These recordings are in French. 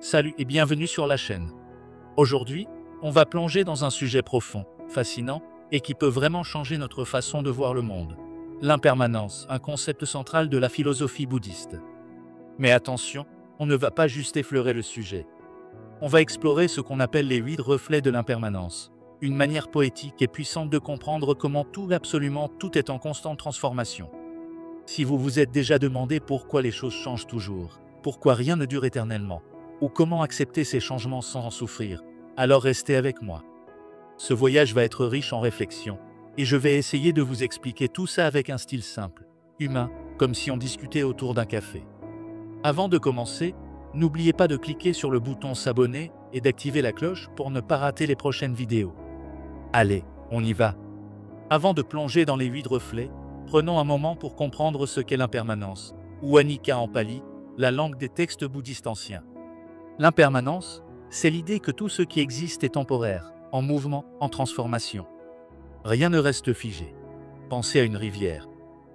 Salut et bienvenue sur la chaîne. Aujourd'hui, on va plonger dans un sujet profond, fascinant, et qui peut vraiment changer notre façon de voir le monde. L'impermanence, un concept central de la philosophie bouddhiste. Mais attention, on ne va pas juste effleurer le sujet. On va explorer ce qu'on appelle les 8 reflets de l'impermanence, une manière poétique et puissante de comprendre comment tout, absolument tout est en constante transformation. Si vous vous êtes déjà demandé pourquoi les choses changent toujours, pourquoi rien ne dure éternellement, ou comment accepter ces changements sans en souffrir, alors restez avec moi. Ce voyage va être riche en réflexions, et je vais essayer de vous expliquer tout ça avec un style simple, humain, comme si on discutait autour d'un café. Avant de commencer, n'oubliez pas de cliquer sur le bouton s'abonner et d'activer la cloche pour ne pas rater les prochaines vidéos. Allez, on y va. Avant de plonger dans les 8 reflets, prenons un moment pour comprendre ce qu'est l'impermanence, ou anicca en pali, la langue des textes bouddhistes anciens. L'impermanence, c'est l'idée que tout ce qui existe est temporaire, en mouvement, en transformation. Rien ne reste figé. Pensez à une rivière.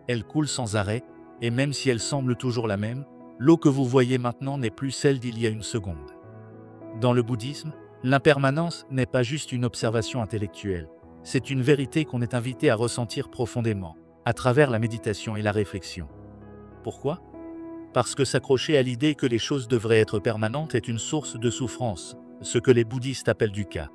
Elle coule sans arrêt, et même si elle semble toujours la même, l'eau que vous voyez maintenant n'est plus celle d'il y a une seconde. Dans le bouddhisme, l'impermanence n'est pas juste une observation intellectuelle, c'est une vérité qu'on est invité à ressentir profondément, à travers la méditation et la réflexion. Pourquoi ? Parce que s'accrocher à l'idée que les choses devraient être permanentes est une source de souffrance, ce que les bouddhistes appellent dukkha.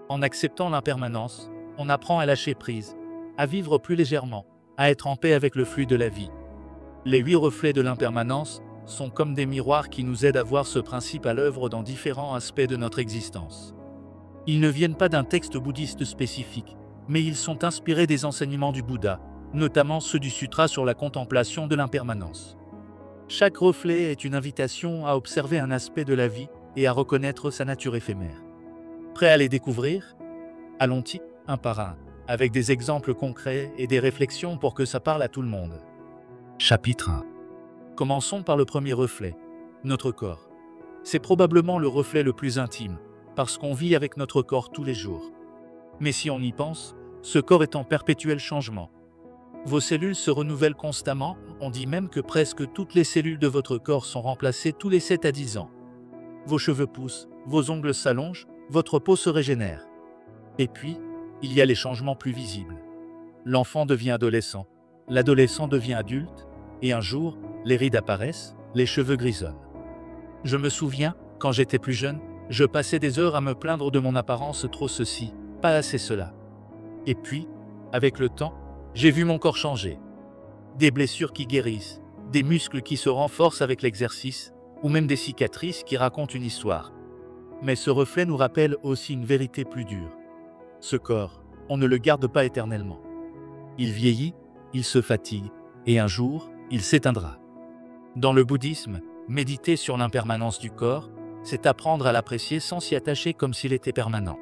En acceptant l'impermanence, on apprend à lâcher prise, à vivre plus légèrement, à être en paix avec le flux de la vie. Les 8 reflets de l'impermanence sont comme des miroirs qui nous aident à voir ce principe à l'œuvre dans différents aspects de notre existence. Ils ne viennent pas d'un texte bouddhiste spécifique, mais ils sont inspirés des enseignements du Bouddha, notamment ceux du Sutra sur la contemplation de l'impermanence. Chaque reflet est une invitation à observer un aspect de la vie et à reconnaître sa nature éphémère. Prêt à les découvrir ? Allons-y, un par un, avec des exemples concrets et des réflexions pour que ça parle à tout le monde. Chapitre 1. Commençons par le premier reflet, notre corps. C'est probablement le reflet le plus intime, parce qu'on vit avec notre corps tous les jours. Mais si on y pense, ce corps est en perpétuel changement. Vos cellules se renouvellent constamment, on dit même que presque toutes les cellules de votre corps sont remplacées tous les 7 à 10 ans. Vos cheveux poussent, vos ongles s'allongent, votre peau se régénère. Et puis, il y a les changements plus visibles. L'enfant devient adolescent, l'adolescent devient adulte, et un jour, les rides apparaissent, les cheveux grisonnent. Je me souviens, quand j'étais plus jeune, je passais des heures à me plaindre de mon apparence trop ceci, pas assez cela. Et puis, avec le temps, j'ai vu mon corps changer. Des blessures qui guérissent, des muscles qui se renforcent avec l'exercice, ou même des cicatrices qui racontent une histoire. Mais ce reflet nous rappelle aussi une vérité plus dure. Ce corps, on ne le garde pas éternellement. Il vieillit, il se fatigue, et un jour, il s'éteindra. Dans le bouddhisme, méditer sur l'impermanence du corps, c'est apprendre à l'apprécier sans s'y attacher comme s'il était permanent.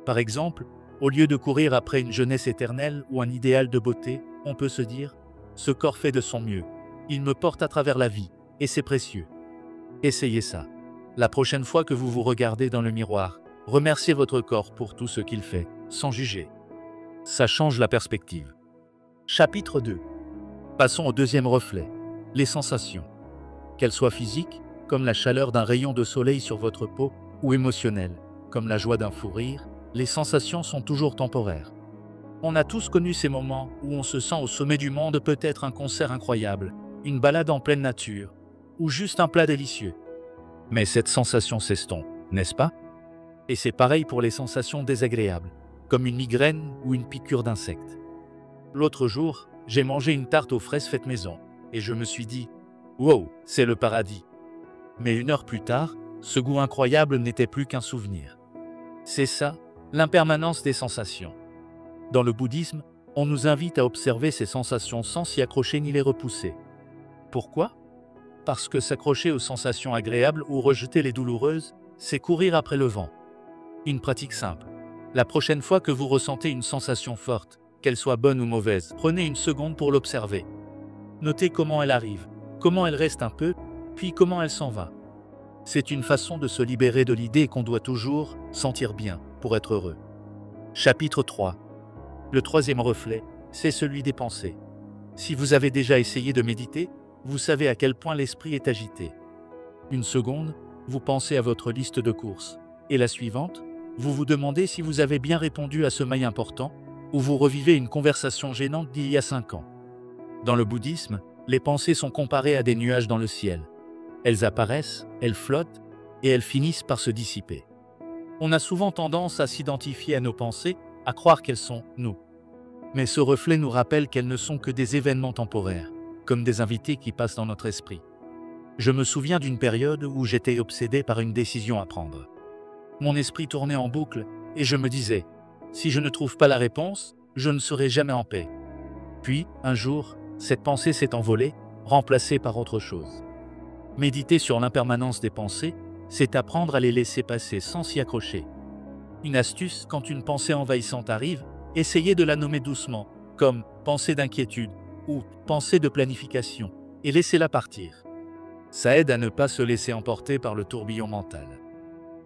Par exemple, au lieu de courir après une jeunesse éternelle ou un idéal de beauté, on peut se dire « Ce corps fait de son mieux, il me porte à travers la vie, et c'est précieux. » Essayez ça. La prochaine fois que vous vous regardez dans le miroir, remerciez votre corps pour tout ce qu'il fait, sans juger. Ça change la perspective. Chapitre 2. Passons au deuxième reflet, les sensations. Qu'elles soient physiques, comme la chaleur d'un rayon de soleil sur votre peau, ou émotionnelles, comme la joie d'un fou rire, les sensations sont toujours temporaires. On a tous connu ces moments où on se sent au sommet du monde, peut-être un concert incroyable, une balade en pleine nature, ou juste un plat délicieux. Mais cette sensation s'estompe, n'est-ce pas? Et c'est pareil pour les sensations désagréables, comme une migraine ou une piqûre d'insecte. L'autre jour, j'ai mangé une tarte aux fraises faite maison, et je me suis dit « Wow, c'est le paradis !» Mais 1 heure plus tard, ce goût incroyable n'était plus qu'un souvenir. C'est ça, l'impermanence des sensations. Dans le bouddhisme, on nous invite à observer ces sensations sans s'y accrocher ni les repousser. Pourquoi ? Parce que s'accrocher aux sensations agréables ou rejeter les douloureuses, c'est courir après le vent. Une pratique simple. La prochaine fois que vous ressentez une sensation forte, qu'elle soit bonne ou mauvaise, prenez 1 seconde pour l'observer. Notez comment elle arrive, comment elle reste un peu, puis comment elle s'en va. C'est une façon de se libérer de l'idée qu'on doit toujours sentir bien pour être heureux. Chapitre 3. Le troisième reflet, c'est celui des pensées. Si vous avez déjà essayé de méditer, vous savez à quel point l'esprit est agité. 1 seconde, vous pensez à votre liste de courses. Et la suivante, vous vous demandez si vous avez bien répondu à ce mail important, ou vous revivez une conversation gênante d'il y a 5 ans. Dans le bouddhisme, les pensées sont comparées à des nuages dans le ciel. Elles apparaissent, elles flottent, et elles finissent par se dissiper. On a souvent tendance à s'identifier à nos pensées, à croire qu'elles sont nous. Mais ce reflet nous rappelle qu'elles ne sont que des événements temporaires, comme des invités qui passent dans notre esprit. Je me souviens d'une période où j'étais obsédé par une décision à prendre. Mon esprit tournait en boucle, et je me disais, si je ne trouve pas la réponse, je ne serai jamais en paix. Puis, un jour, cette pensée s'est envolée, remplacée par autre chose. Méditer sur l'impermanence des pensées, c'est apprendre à les laisser passer sans s'y accrocher. Une astuce, quand une pensée envahissante arrive, essayez de la nommer doucement, comme pensée d'inquiétude ou pensée de planification, et laissez-la partir. Ça aide à ne pas se laisser emporter par le tourbillon mental.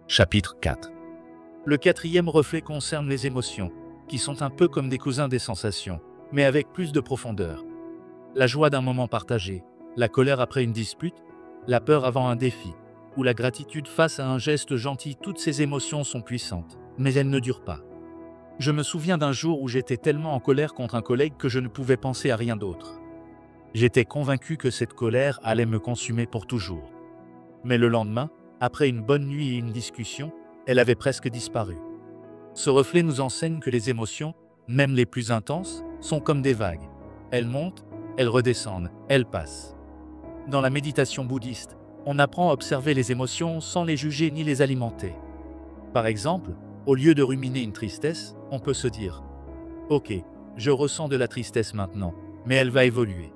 Chapitre 4. Le 4e reflet concerne les émotions, qui sont un peu comme des cousins des sensations, mais avec plus de profondeur. La joie d'un moment partagé, la colère après une dispute, la peur avant un défi, ou la gratitude face à un geste gentil, toutes ces émotions sont puissantes, mais elles ne durent pas. Je me souviens d'un jour où j'étais tellement en colère contre un collègue que je ne pouvais penser à rien d'autre. J'étais convaincu que cette colère allait me consumer pour toujours. Mais le lendemain, après une bonne nuit et une discussion, elle avait presque disparu. Ce reflet nous enseigne que les émotions, même les plus intenses, sont comme des vagues. Elles montent, elles redescendent, elles passent. Dans la méditation bouddhiste, on apprend à observer les émotions sans les juger ni les alimenter. Par exemple, au lieu de ruminer une tristesse, on peut se dire « Ok, je ressens de la tristesse maintenant, mais elle va évoluer. »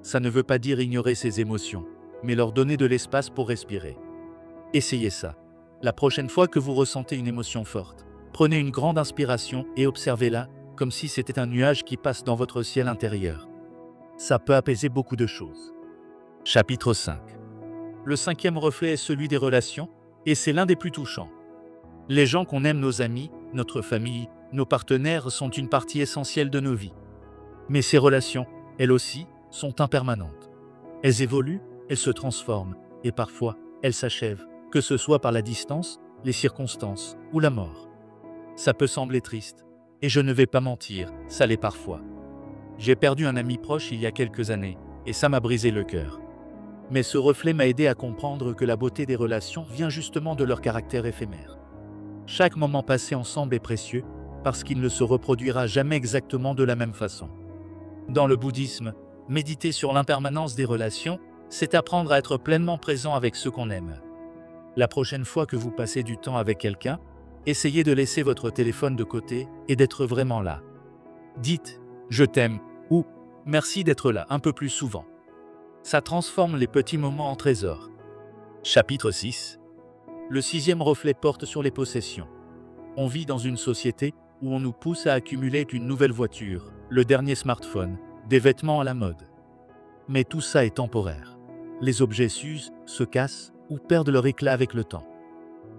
Ça ne veut pas dire ignorer ses émotions, mais leur donner de l'espace pour respirer. Essayez ça. La prochaine fois que vous ressentez une émotion forte, prenez une grande inspiration et observez-la comme si c'était un nuage qui passe dans votre ciel intérieur. Ça peut apaiser beaucoup de choses. Chapitre 5. Le 5e reflet est celui des relations, et c'est l'un des plus touchants. Les gens qu'on aime, nos amis, notre famille, nos partenaires sont une partie essentielle de nos vies. Mais ces relations, elles aussi, sont impermanentes. Elles évoluent, elles se transforment, et parfois, elles s'achèvent, que ce soit par la distance, les circonstances ou la mort. Ça peut sembler triste, et je ne vais pas mentir, ça l'est parfois. J'ai perdu un ami proche il y a quelques années, et ça m'a brisé le cœur. Mais ce reflet m'a aidé à comprendre que la beauté des relations vient justement de leur caractère éphémère. Chaque moment passé ensemble est précieux, parce qu'il ne se reproduira jamais exactement de la même façon. Dans le bouddhisme, méditer sur l'impermanence des relations, c'est apprendre à être pleinement présent avec ceux qu'on aime. La prochaine fois que vous passez du temps avec quelqu'un, essayez de laisser votre téléphone de côté et d'être vraiment là. Dites « je t'aime » ou « merci d'être là » un peu plus souvent. Ça transforme les petits moments en trésors. Chapitre 6. Le 6e reflet porte sur les possessions. On vit dans une société où on nous pousse à accumuler une nouvelle voiture, le dernier smartphone, des vêtements à la mode. Mais tout ça est temporaire. Les objets s'usent, se cassent ou perdent leur éclat avec le temps.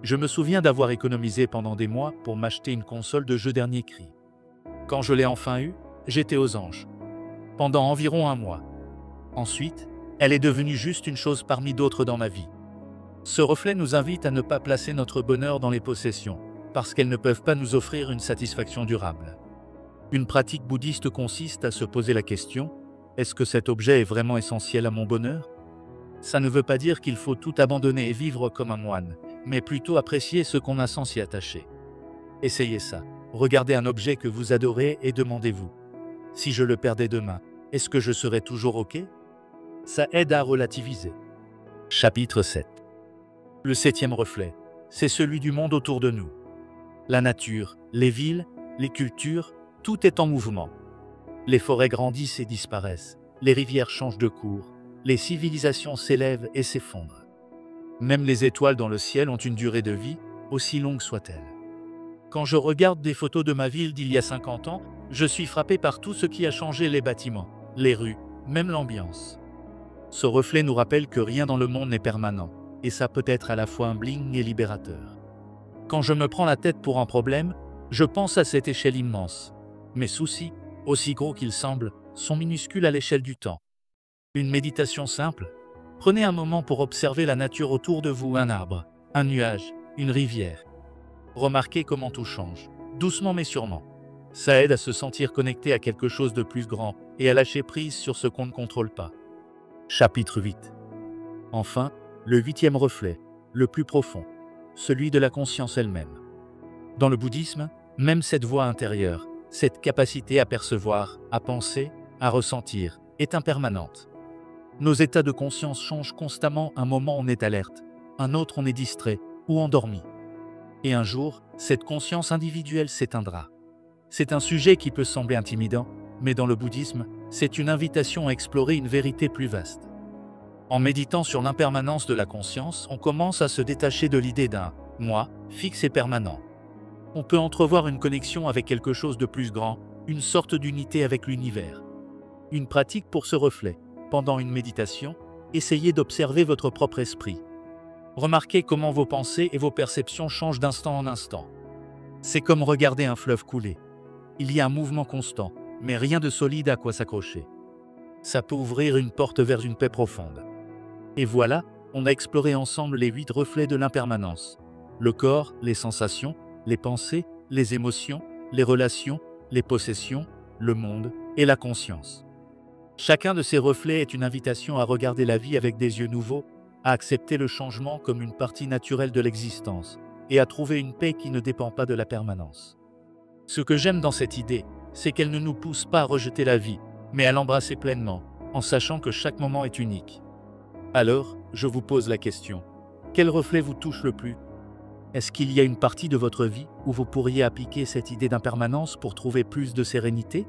Je me souviens d'avoir économisé pendant des mois pour m'acheter une console de jeu dernier cri. Quand je l'ai enfin eue, j'étais aux anges. Pendant environ un mois. Ensuite, elle est devenue juste une chose parmi d'autres dans ma vie. Ce reflet nous invite à ne pas placer notre bonheur dans les possessions, parce qu'elles ne peuvent pas nous offrir une satisfaction durable. Une pratique bouddhiste consiste à se poser la question, est-ce que cet objet est vraiment essentiel à mon bonheur? Ça ne veut pas dire qu'il faut tout abandonner et vivre comme un moine, mais plutôt apprécier ce qu'on a sans s'y attacher. Essayez ça. Regardez un objet que vous adorez et demandez-vous, si je le perdais demain, est-ce que je serais toujours OK? Ça aide à relativiser. Chapitre 7. Le 7e reflet, c'est celui du monde autour de nous. La nature, les villes, les cultures, tout est en mouvement. Les forêts grandissent et disparaissent, les rivières changent de cours, les civilisations s'élèvent et s'effondrent. Même les étoiles dans le ciel ont une durée de vie, aussi longue soit-elle. Quand je regarde des photos de ma ville d'il y a 50 ans, je suis frappé par tout ce qui a changé, les bâtiments, les rues, même l'ambiance. Ce reflet nous rappelle que rien dans le monde n'est permanent, et ça peut être à la fois un bling et libérateur. Quand je me prends la tête pour un problème, je pense à cette échelle immense. Mes soucis, aussi gros qu'ils semblent, sont minuscules à l'échelle du temps. Une méditation simple. Prenez un moment pour observer la nature autour de vous, un arbre, un nuage, une rivière. Remarquez comment tout change, doucement mais sûrement. Ça aide à se sentir connecté à quelque chose de plus grand et à lâcher prise sur ce qu'on ne contrôle pas. Chapitre 8. Enfin, le 8e reflet, le plus profond, celui de la conscience elle-même. Dans le bouddhisme, même cette voix intérieure, cette capacité à percevoir, à penser, à ressentir, est impermanente. Nos états de conscience changent constamment, un moment on est alerte, un autre on est distrait ou endormi. Et un jour, cette conscience individuelle s'éteindra. C'est un sujet qui peut sembler intimidant, mais dans le bouddhisme, c'est une invitation à explorer une vérité plus vaste. En méditant sur l'impermanence de la conscience, on commence à se détacher de l'idée d'un « moi » fixe et permanent. On peut entrevoir une connexion avec quelque chose de plus grand, une sorte d'unité avec l'univers. Une pratique pour ce reflet. Pendant une méditation, essayez d'observer votre propre esprit. Remarquez comment vos pensées et vos perceptions changent d'instant en instant. C'est comme regarder un fleuve couler. Il y a un mouvement constant, mais rien de solide à quoi s'accrocher. Ça peut ouvrir une porte vers une paix profonde. Et voilà, on a exploré ensemble les 8 reflets de l'impermanence. Le corps, les sensations, les pensées, les émotions, les relations, les possessions, le monde et la conscience. Chacun de ces reflets est une invitation à regarder la vie avec des yeux nouveaux, à accepter le changement comme une partie naturelle de l'existence, et à trouver une paix qui ne dépend pas de la permanence. Ce que j'aime dans cette idée, c'est qu'elle ne nous pousse pas à rejeter la vie, mais à l'embrasser pleinement, en sachant que chaque moment est unique. Alors, je vous pose la question, quel reflet vous touche le plus ? Est-ce qu'il y a une partie de votre vie où vous pourriez appliquer cette idée d'impermanence pour trouver plus de sérénité ?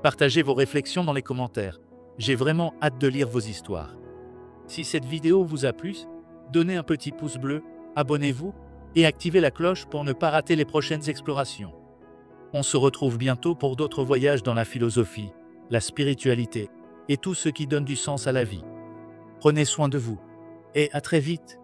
Partagez vos réflexions dans les commentaires. J'ai vraiment hâte de lire vos histoires. Si cette vidéo vous a plu, donnez un petit pouce bleu, abonnez-vous et activez la cloche pour ne pas rater les prochaines explorations. On se retrouve bientôt pour d'autres voyages dans la philosophie, la spiritualité et tout ce qui donne du sens à la vie. Prenez soin de vous et à très vite.